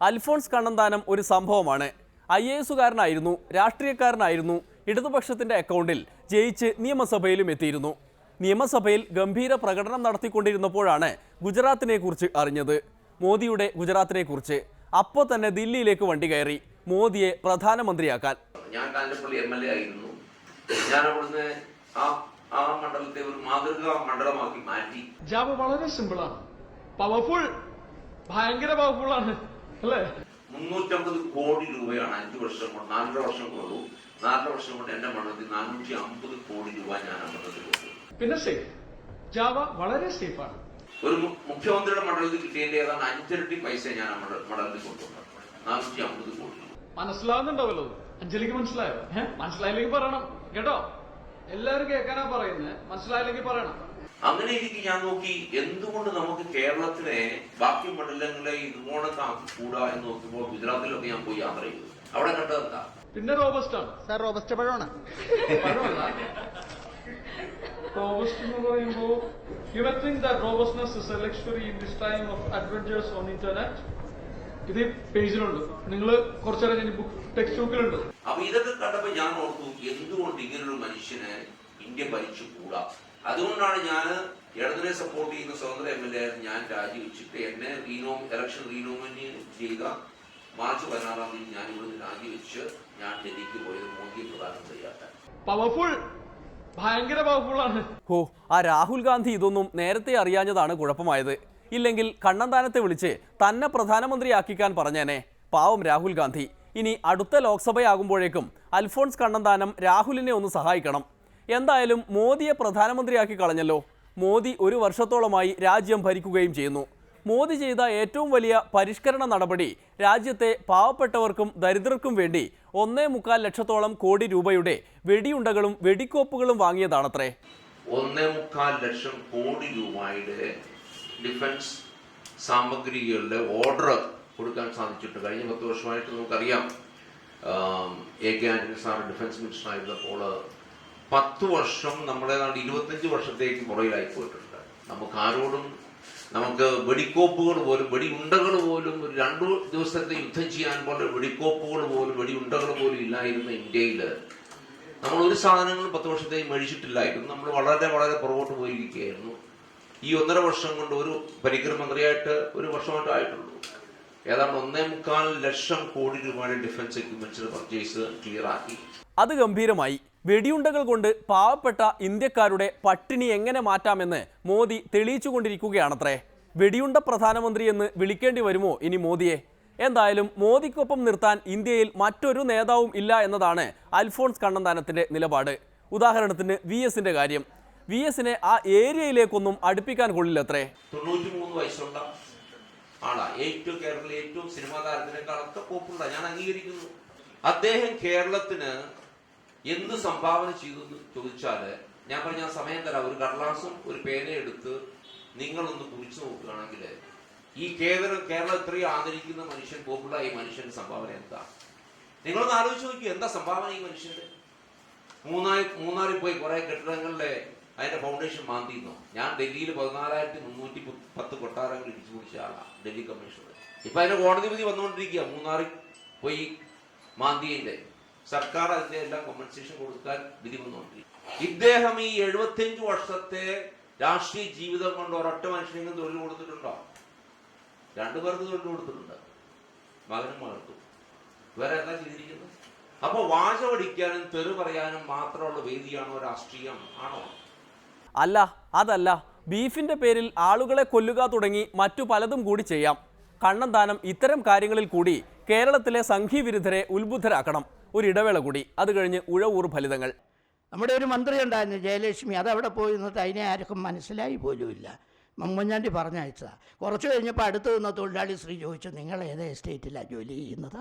അൽഫോൺസ് കണ്ണന്താനം ഒരു സംഭവമാണ്. IAS-കാരനായിരുന്നു, രാഷ്ട്രീയക്കാരനായിരുന്നു. ഇടതുപക്ഷത്തിന്റെ അക്കൗണ്ടിൽ ജയിച്ച് നിയമസഭയിലും എത്തിയിരുന്നു. നിയമസഭയിൽ ഗംഭീര പ്രകടനം നടത്തിക്കൊണ്ടിരുന്നപ്പോഴാണ് ഗുജറാത്തിനെ കുറിച്ച് അറിഞ്ഞത്. മോദിയുടെ ഗുജറാത്തിനെ കുറിച്ച്. അപ്പോൾ തന്നെ ദില്ലിയിലേക്ക് വണ്ടി കയറി മോദിയെ പ്രധാനമന്ത്രിയാക്കാൻ. ഞാൻ കാഞ്ഞിരപ്പള്ളി MLA ആയിരുന്നു. ഞാൻ അവിടുന്ന് ആ മണ്ഡലത്തെ ഒരു മാതൃകാ മണ്ഡലമാക്കി മാറ്റി. ജാബ് വളരെ സിമ്പിളാണ്, പവർഫുൾ, ഭയങ്കര പവർഫുൾ ആണ് അല്ലേ. 350 കോടി രൂപയാണ് 5 വർഷം കൊണ്ട്, 4 വർഷം കൊണ്ടു. 4 വർഷം കൊണ്ട് എന്റെ മണ്ഡലത്തിൽ 450 കോടി രൂപ ഞാൻ ആ മണ്ഡലത്തിൽ കൊടുത്തു. പിന്നെ സേഫ്, ജാവ വളരെ സേഫാണ്. ഒരു മുഖ്യമന്ത്രിയുടെ മണ്ഡലത്തിൽ കിട്ടേണ്ട ഏതാണ് 5 ഇരട്ടി പൈസ ഞാൻ ആ മണ്ഡലത്തിൽ കൊണ്ടുവന്നു. 450 കോടി. മനസ്സിലാവുന്നുണ്ടാവല്ലോ അഞ്ജലിക്ക്? മനസ്സിലായോ? മനസ്സിലായില്ലെങ്കിൽ പറയണം കേട്ടോ. എല്ലാവരും കേൾക്കാനാ പറയുന്നത്, മനസ്സിലായില്ലെങ്കിൽ പറയണം. അങ്ങനെ എനിക്ക് ഞാൻ നോക്കി എന്തുകൊണ്ട് നമുക്ക് കേരളത്തിലെ ബാക്കി മണ്ഡലങ്ങളെ ഇതുപോലത്തെ ആക്കിക്കൂടാ എന്ന് നോക്കുമ്പോൾ ഗുജറാത്തിലൊക്കെ ഞാൻ പോയി യാത്ര ചെയ്തു. അവിടെ കണ്ടതെന്താ? പിന്നെ റോബസ്റ്റ് ആണ് സാർ. റോബസ്റ്റ് പഴമാണ്. പഴമല്ല, റോബസ്റ്റ് എന്ന് പറയുമ്പോ you may think that റോബസ്റ്റ്നെസ് is A luxury in this time of adventures on internet. ഇത് പേജിലുണ്ട്, നിങ്ങൾ കുറച്ചേരം കഴിഞ്ഞ് ബുക്ക് ടെക്സ്റ്റ് ബുക്കിലുണ്ട്. അപ്പൊ ഇതൊക്കെ കണ്ടപ്പോ ഞാൻ ഓർത്തു എന്തുകൊണ്ട് ഇങ്ങനൊരു മനുഷ്യനെ ഇന്ത്യ ഭരിച്ചുകൂടാ. അതുകൊണ്ടാണ് ഞാൻ ഇടതിനെ സപ്പോർട്ട് ചെയ്യുന്ന സ്വതന്ത്ര MLA ഞാൻ രാജിവെച്ചിട്ട് എന്നെ ഇലക്ഷൻ റീനോമിനി ചെയ്ത മാർച്ച് 16-ാം തീയതി ഞാൻ ഇവിടുന്ന് രാജിവെച്ച് ഞാൻ ഡൽഹിക്ക് പോയത് മോദിയെ പ്രധാനമന്ത്രിയാക്കാൻ. പവർഫുൾ, ഭയങ്കര പവർഫുൾ ആണ്. ആ രാഹുൽ ഗാന്ധി ഇതൊന്നും നേരത്തെ അറിയാഞ്ഞതാണ് കുഴപ്പമായത്. ഇല്ലെങ്കിൽ കണ്ണന്താനത്തെ വിളിച്ച് തന്നെ പ്രധാനമന്ത്രിയാക്കിക്കാൻ പറഞ്ഞേനെ. പാവം രാഹുൽ ഗാന്ധി. ഇനി അടുത്ത ലോക്സഭയാകുമ്പോഴേക്കും അൽഫോൺസ് കണ്ണന്താനം രാഹുലിനെ ഒന്ന് സഹായിക്കണം. എന്തായാലും മോദിയെ പ്രധാനമന്ത്രിയാക്കി കളഞ്ഞല്ലോ. മോദി 1 വർഷത്തോളമായി രാജ്യം ഭരിക്കുകയും ചെയ്യുന്നു. മോദി ചെയ്ത ഏറ്റവും വലിയ പരിഷ്കരണ നടപടി രാജ്യത്തെ പാവപ്പെട്ടവർക്കും ദരിദ്രർക്കും വേണ്ടി 1.25 ലക്ഷത്തോളം കോടി രൂപയുടെ വെടിയുണ്ടകളും വെടിക്കോപ്പുകളും വാങ്ങിയതാണത്രേ. 1.25 ലക്ഷം കോടി രൂപയുടെ ഡിഫൻസ് സാമഗ്രികളുടെ ഓർഡർ കൊടുക്കാൻ സാധിച്ചിട്ടുണ്ട്. കഴിഞ്ഞ 10 വർഷമായിട്ട് നമുക്കറിയാം, AK Antony sir defence minister ആയിരുന്നപ്പോൾ 10 വർഷം നമ്മളേതാണ്ട് 25 വർഷത്തേക്ക് പുറകിലായി പോയിട്ടുണ്ട്. നമുക്ക് വെടിക്കോപ്പുകൾ പോലും, വെടിയുണ്ടകൾ പോലും, ഒരു 2 ദിവസത്തെ യുദ്ധം ചെയ്യാൻ പോലെ വെടിക്കോപ്പുകൾ പോലും, വെടിയുണ്ടകൾ പോലും ഇല്ലായിരുന്ന ഇന്ത്യയിൽ നമ്മൾ ഒരു സാധനങ്ങളും 10 വർഷത്തേക്ക് മേടിച്ചിട്ടില്ലായിരുന്നു. നമ്മൾ വളരെ വളരെ പുറകോട്ട് പോയിരിക്കുകയായിരുന്നു. ഈ 1.5 വർഷം കൊണ്ട് ഒരു പരികരമന്ത്രിയായിട്ട് 1 വർഷമായിട്ട് ആയിട്ടുള്ളൂ. ഏതാണ്ട് 1.25 ലക്ഷം കോടി രൂപയുടെ ഡിഫൻസ് എക്യുപ്മെന്റ്സ് പർച്ചേസ് ക്ലിയർ ആക്കി. അത് ഗംഭീരമായി. വെടിയുണ്ടകൾ കൊണ്ട് പാവപ്പെട്ട ഇന്ത്യക്കാരുടെ പട്ടിണി എങ്ങനെ മാറ്റാമെന്ന് മോദി തെളിയിച്ചുകൊണ്ടിരിക്കുകയാണത്രേ. വെടിയുണ്ട പ്രധാനമന്ത്രി എന്ന് വിളിക്കേണ്ടി വരുമോ ഇനി മോദിയെ? എന്തായാലും മോദിക്കൊപ്പം നിർത്താൻ ഇന്ത്യയിൽ മറ്റൊരു നേതാവും ഇല്ല എന്നതാണ് അൽഫോൺസ് കണ്ണന്താനത്തിന്റെ നിലപാട്. ഉദാഹരണത്തിന് VS-ന്റെ കാര്യം. VS-നെ ആ ഏരിയയിലേക്കൊന്നും അടുപ്പിക്കാൻ കൊള്ളില്ലത്രേ. 93 വയസ്സുള്ള ആളാ. കേരളത്തിലെ ഏറ്റവും സിനിമാ താരത്തിനേക്കാളൊക്കെ പോപ്പുള്ള, ഞാൻ അംഗീകരിക്കുന്നു. അദ്ദേഹം കേരളത്തിന് എന്ത് സംഭാവന ചെയ്തു എന്ന് ചോദിച്ചാല് ഞാൻ പറഞ്ഞ സമയം തരാം. ഒരു കടലാസും ഒരു പേനയും എടുത്ത് നിങ്ങളൊന്ന് കുറിച്ചു നോക്കുകയാണെങ്കിൽ ഈ കേരളം ഇത്രയും ആദരിക്കുന്ന മനുഷ്യൻ, പോപ്പുലർ ഈ മനുഷ്യന്റെ സംഭാവന എന്താ? നിങ്ങളൊന്ന് ആലോചിച്ച് നോക്കി, എന്താ സംഭാവന ഈ മനുഷ്യന്റെ? മൂന്നാറിൽ പോയി കുറെ കെട്ടിടങ്ങളിലെ അതിന്റെ ഫൗണ്ടേഷൻ മാന്തിന്നോ. ഞാൻ ഡൽഹിയിൽ 14,310 കൊട്ടാരങ്ങൾ ഇടിച്ചു പിടിച്ച ആളാണ്, ഡൽഹി കമ്മീഷണർ. ഇപ്പൊ അതിന്റെ കോടതി വിധി വന്നുകൊണ്ടിരിക്കുക. മൂന്നാറിൽ പോയി മാന്തിയതിന്റെ സർക്കാർ അതിന്റെ എല്ലാം കോമ്പൻസേഷൻ കൊടുക്കാൻ വിധി വന്നുകൊണ്ടിരിക്കും. ഇദ്ദേഹം ഈ 75 വർഷത്തെ രാഷ്ട്രീയ ജീവിതം കൊണ്ട് ഒരൊറ്റ മനുഷ്യനെങ്കിലും തൊഴിൽ കൊടുത്തിട്ടുണ്ടോ? 2 പേർക്ക് തൊഴിൽ കൊടുത്തിട്ടുണ്ട്, മകനും മകൾക്കും. വേറെ എന്താ ചെയ്തിരിക്കുന്നത്? അപ്പൊ വാചമടിക്കാനും തെറി പറയാനും മാത്രമുള്ള വേദിയാണോ രാഷ്ട്രീയം? ആണോ? അല്ല, അതല്ല. ബീഫിന്റെ പേരിൽ ആളുകളെ കൊല്ലുക തുടങ്ങി മറ്റു പലതും കൂടി ചെയ്യാം. കണ്ണന്താനം ഇത്തരം കാര്യങ്ങളിൽ കൂടി കേരളത്തിലെ സംഘീവിരുദ്ധരെ ഉത്ബുദ്ധരാക്കണം. ഒരിടവേള കൂടി, അത് കഴിഞ്ഞ് ഉഴവൂർ ഫലിതങ്ങൾ. നമ്മുടെ ഒരു മന്ത്രി ഉണ്ടായിരുന്നു, ജയലക്ഷ്മി. അതവിടെ പോയി നിന്നിട്ട് അതിനെ ആർക്കും മനസ്സിലായി പോലുമില്ല. ഉമ്മൻചാണ്ടി പറഞ്ഞയച്ചതാണ്. കുറച്ച് കഴിഞ്ഞപ്പോൾ അടുത്ത് നിന്ന തൊഴിലാളി സ്ത്രീ ചോദിച്ചു, നിങ്ങൾ ഏത് എസ്റ്റേറ്റിലാണ് ജോലി ചെയ്യുന്നത്?